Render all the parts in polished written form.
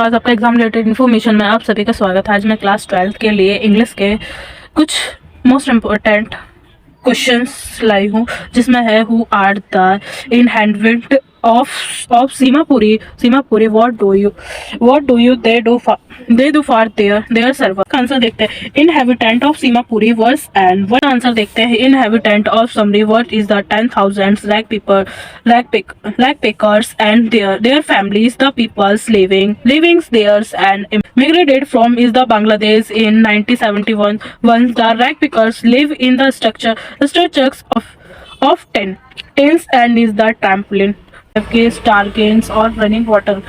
आज आपका exam related information में आप सभी का स्वागत है। आज मैं क्लास 12th के लिए इंग्लिश के कुछ मोस्ट इम्पोर्टेंट क्वेश्चंस लाई हूँ, जिसमें है who are the inhabitant of Seemapuri what do you they do for their survival. का आंसर देखते हैं inhabitant of Seemapuri worse and one answer देखते हैं inhabitant of summary what is the 10,000 lakh pickers and their families, the peoples living theirs and migrated from is the Bangladesh in 1971. Once the rag pickers live in the structures of tents and is the trampoline stargates or running water.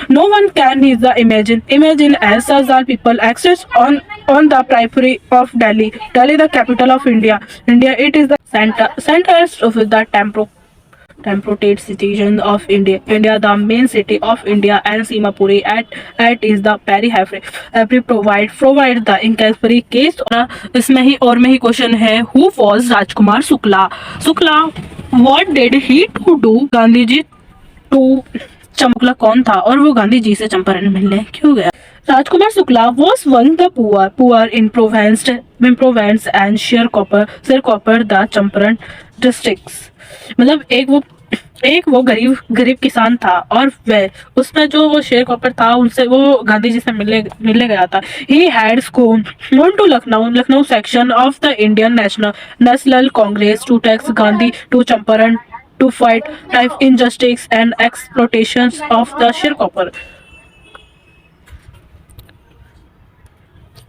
No one can is the imagine as such that people access on the periphery of Delhi, the capital of India. It is the center of the temperate citizens of India, the main city of India, and Simapuri at is the Every provide the inquiry case. इसमें ही और में ही question है who was Rajkumar Shukla what did he to do Gandhi ji to चमकला कौन था और वो गांधी जी से चंपारण मिलने क्यों गया। Rajkumar Shukla was once the poor in Provence and Shercopper the Champaran districts। मतलब एक वो गरीब किसान था और वह उसमें जो वो शेरकॉपर था उनसे वो गांधी जी से मिलने गया था। He had gone to Lucknow section of the Indian National Congress to takes Gandhi to Champaran to fight type injustice and exploitations of the sharecropper.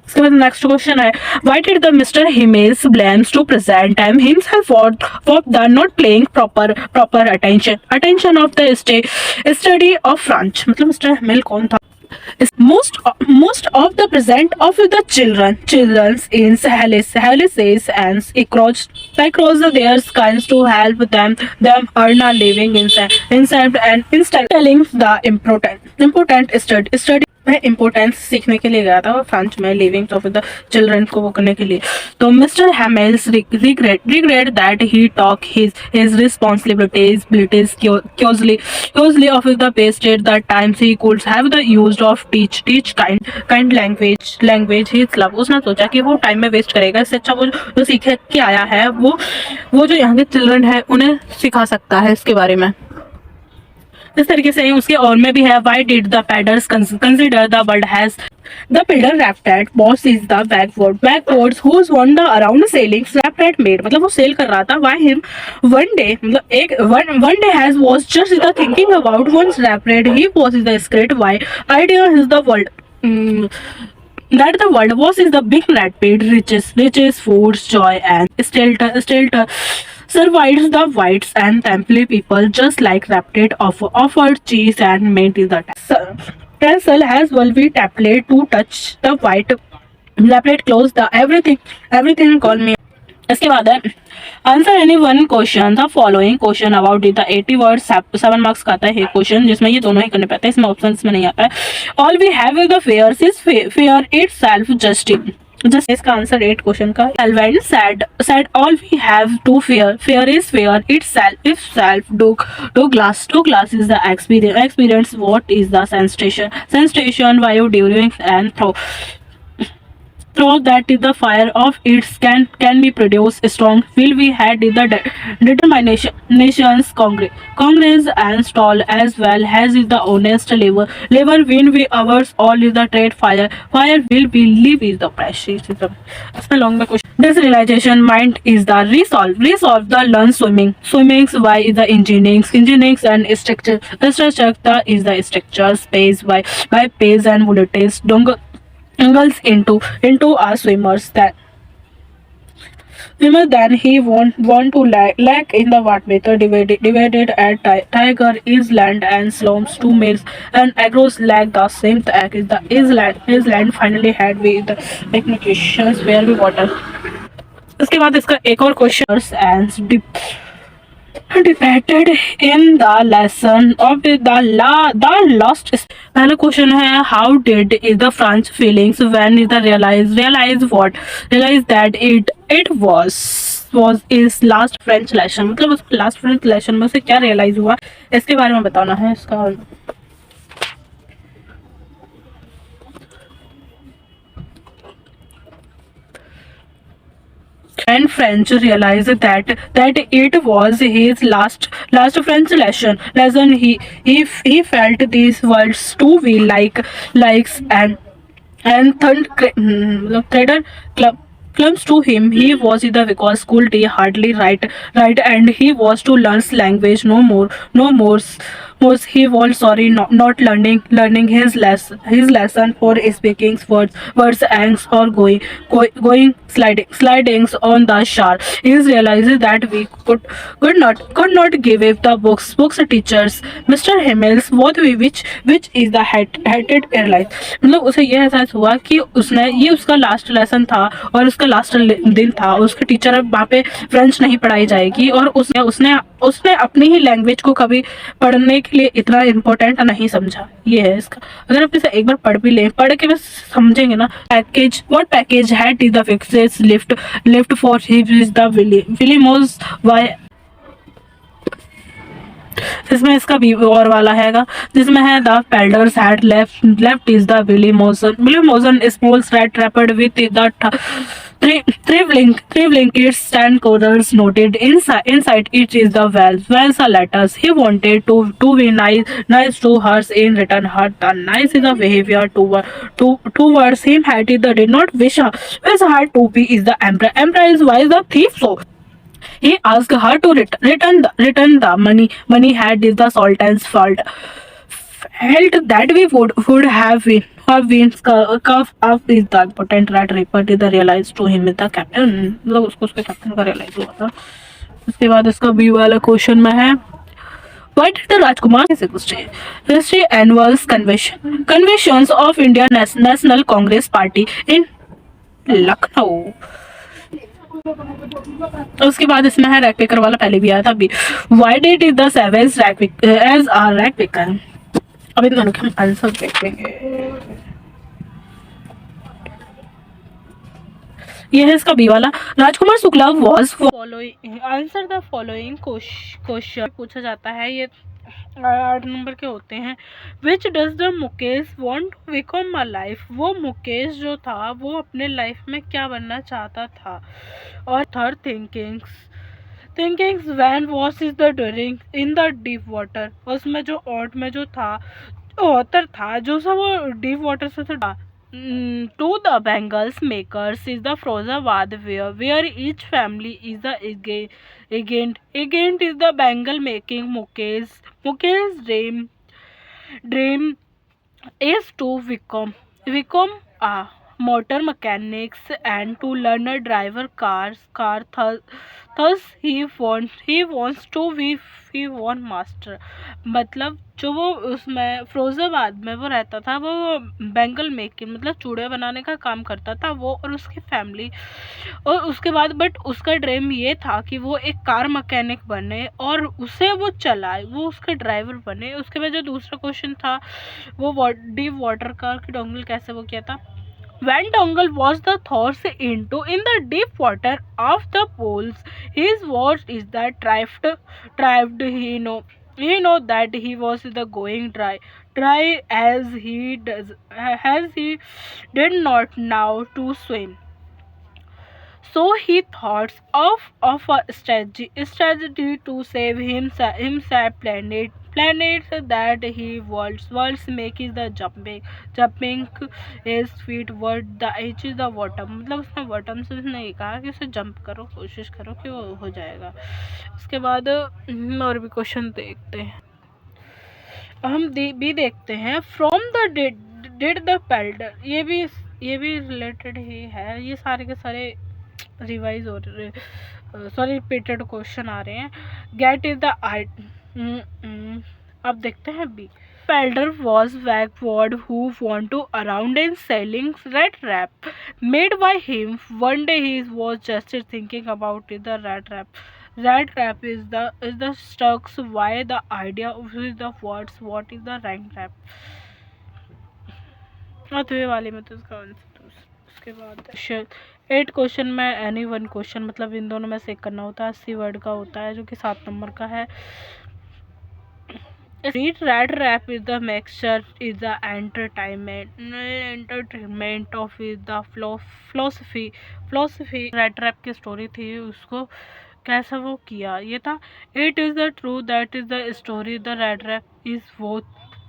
इसके बाद नेक्स्ट क्वेश्चन है why did the Mister Hamel's blames to present time himself for the not playing proper attention of the study of French. मतलब Mister Hamel कौन था। Most of the present of the children in Sahelises and across their skills to help them earn a living inside and instead telling the important study में importance सीखने के लिए गया था वो फ्रांस में लिविंग ऑफ द चिल्ड्रन को वो करने के लिए। तो mister हेमेल्स regret that he took his responsibilities closely of the best at the times he could have the used of teach kind language his love। उसने सोचा कि वो टाइम में वेस्ट करेगा, इससे अच्छा वो जो सीख के आया है वो जो यहाँ के चिल्ड्रन है उन्हें सिखा सकता है इसके बारे में। इस तरीके से उसके और में भी है why did the padders consider the world has the pillar rafted boss is the backwards who's wander around sailing rafted made। मतलब वो सेल कर रहा था why him one day मतलब one day has was just the thinking about one's rafted he was is the script why idea is the world that the world was is the big rapid riches foods joy and stelter survives the whites and temple people just like rapid offered cheese and meat is the Tencel has will be tablet to touch the white tablet close the everything call me। इसके बाद है answer any one question the following question about the 80 words 7 marks का आता है question, जिसमें ये दोनों ही करने पाते हैं, इसमें ऑप्शंस में नहीं आता है। All we have the fears is fear itself just इसका आंसर 8 क्वेश्चन का एलवेंट said all we have to fear is fear itself do glass is the experience what is the sensation why during and through that is the fire of its can be produced strong will we had the determinations congress and stall as well as is the honest labor win we ours all is the trade fire will be live is the precious। इसमें long में question this realization mind is the resolve the learn swimming why is the engineering and structure is the structure space by pace and volatiles angles into a swimmer then he want to lack in the what method divided at tiger is land and slums 2 males and agros lack the same tag is land finally had with the technications where we water। इसके बाद इसका एक और question and debated in the lesson of the lost। पहला question है how did is the French feelings when is the realize that it was is last French lesson। मतलब उस last French lesson में से क्या रियलाइज हुआ इसके बारे में बताना है। इसका and French, realized that it was his last French lesson. He felt these words to be likes and threatened clumps to him. He was either because school day hardly right, and he was to learn language no more. He was sorry not learning his lesson for speaking words angst or going slidings on the shore. He realized that we could not give up the books teachers Mr. Himmels what we which is the headed airline. मतलब उसे यह एहसास हुआ कि उसने ये उसका last lesson था और उसका लास्ट दिन था। उसके टीचर अब वहाँ पे फ्रेंच नहीं पढ़ाई जाएगी और उसने उसने उसने अपनी ही लैंग्वेज को कभी पढ़ने के लिए इतना इम्पोर्टेंट नहीं समझा। ये है इसका। अगर आप इसे एक बार पढ़ भी लें, पढ़ के बस समझेंगे ना। Package what package had the fixes lift for his the Willy Mose why. इसमें इसका भी और वाला हैगा जिसमें है the peddler's had left is the Willy Mojan smalls red rapid with the three blankets and corners noted inside it is the wells are letters. He wanted to be nice to her in return. Her the nice is the behavior towards him had the did not wish her to be is the emperor is why the thief so. He asked her to return the money had is the sultan's fault. Felt that we would have been cuff up is the important rat reaper did the realize to him is the captain. मतलब उसको उसके captain का realise हुआ था। उसके बाद इसका B वाला क्वेश्चन में है Why did the Rajkumar history annual conventions of India National Congress Party in Lucknow. उसके बाद इसमें है रैक पिकर वाला, पहले भी आया था अभी। Why did it the savage age are rag picker. अब इन दोनों के हम आंसर देखेंगे। यह है इसका बी वाला। Rajkumar Shukla was following answer the following question पूछा जाता है। ये 8 नंबर के होते हैं। Which does the Mukesh want to become a life. वो मुकेश जो था वो अपने लाइफ में क्या बनना चाहता था। और third thinkings when was is the during in the deep water. उसमें जो ऑट में जो था ऑथर था जो सा वो डीप वाटर से था। To the Bengals makers is the Firozabad where each family is the agent is the Bengal making Mukesh dream is to become a motor mechanics and to learn a driver car thus he wants to be one master। मतलब जो वो उसमें फिरोजाबाद में वो रहता था वो Bengal making मतलब चूड़े बनाने का काम करता था वो और उसकी फैमिली। और उसके बाद बट उसका ड्रीम ये था कि वो एक कार मैकेनिक बने और उसे वो चलाए, वो उसके ड्राइवर बने। उसके बाद जो दूसरा क्वेश्चन था वो डीप वाटर का कि डोंगल कैसे वो किया था। When Dongle was the thoughts into in the deep water of the poles, his watch is the thrived he know that he was the going dry as he did not know to swim. So he thought of a strategy to save himself planets that he worlds making the jumping his feet word the edge is the bottom। मतलब उसने bottom से उसने ये कहा कि उसे jump करो, कोशिश करो कि वो हो जाएगा। उसके बाद और भी क्वेश्चन देखते हैं। हम भी देखते हैं फ्रॉम द डिड द पेल्डर। ये भी रिलेटेड ही है। ये सारे के सारे रिवाइज और सॉरी रिपीटेड क्वेश्चन आ रहे हैं। गेट इज द अब देखते हैं B. Peddler was backward who want to around in selling red rap made by him one day he was just thinking about the red rap. Red rap is the stucks why the idea of the words what is the rank rap। अथवे वाले में तो इसका answer. उसके बाद 8 question में any one question मतलब इन दोनों में से एक करना होता है। 80 वर्ड का होता है जो कि 7 नंबर का है। Read Rat Rap is the mixture is the entertainment of is the philosophy Rat Rap की स्टोरी थी उसको कैसा वो किया ये था it is the true that is the story the Rat Rap is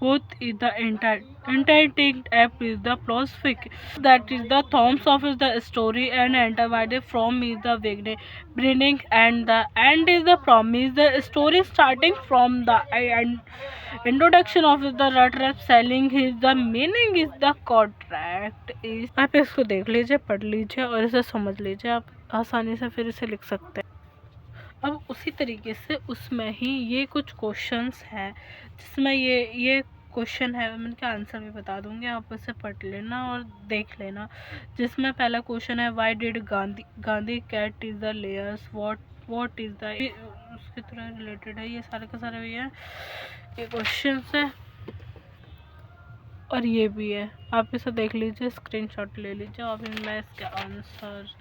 both is the entertaining app is the philosophic that is the thumbs of is the story and divided from is the beginning and the end is the promise the story starting from the introduction of the Rat Rap selling is the meaning is the contract is आप इसको देख लीजिए पढ़ लीजिए और इसे समझ लीजिए आप आसानी से फिर इसे लिख सकते हैं। अब उसी तरीके से उसमें ही ये कुछ क्वेश्चंस हैं जिसमें ये क्वेश्चन है मैं इनका आंसर भी बता दूंगी आप इसे पढ़ लेना और देख लेना। जिसमें पहला क्वेश्चन है why did Gandhi cat is the layers what is the उसके तरह रिलेटेड है ये सारे के सारे भी हैं ये क्वेश्चन है और ये भी है आप इसे देख लीजिए स्क्रीनशॉट ले लीजिए और फिर मैं इसके आंसर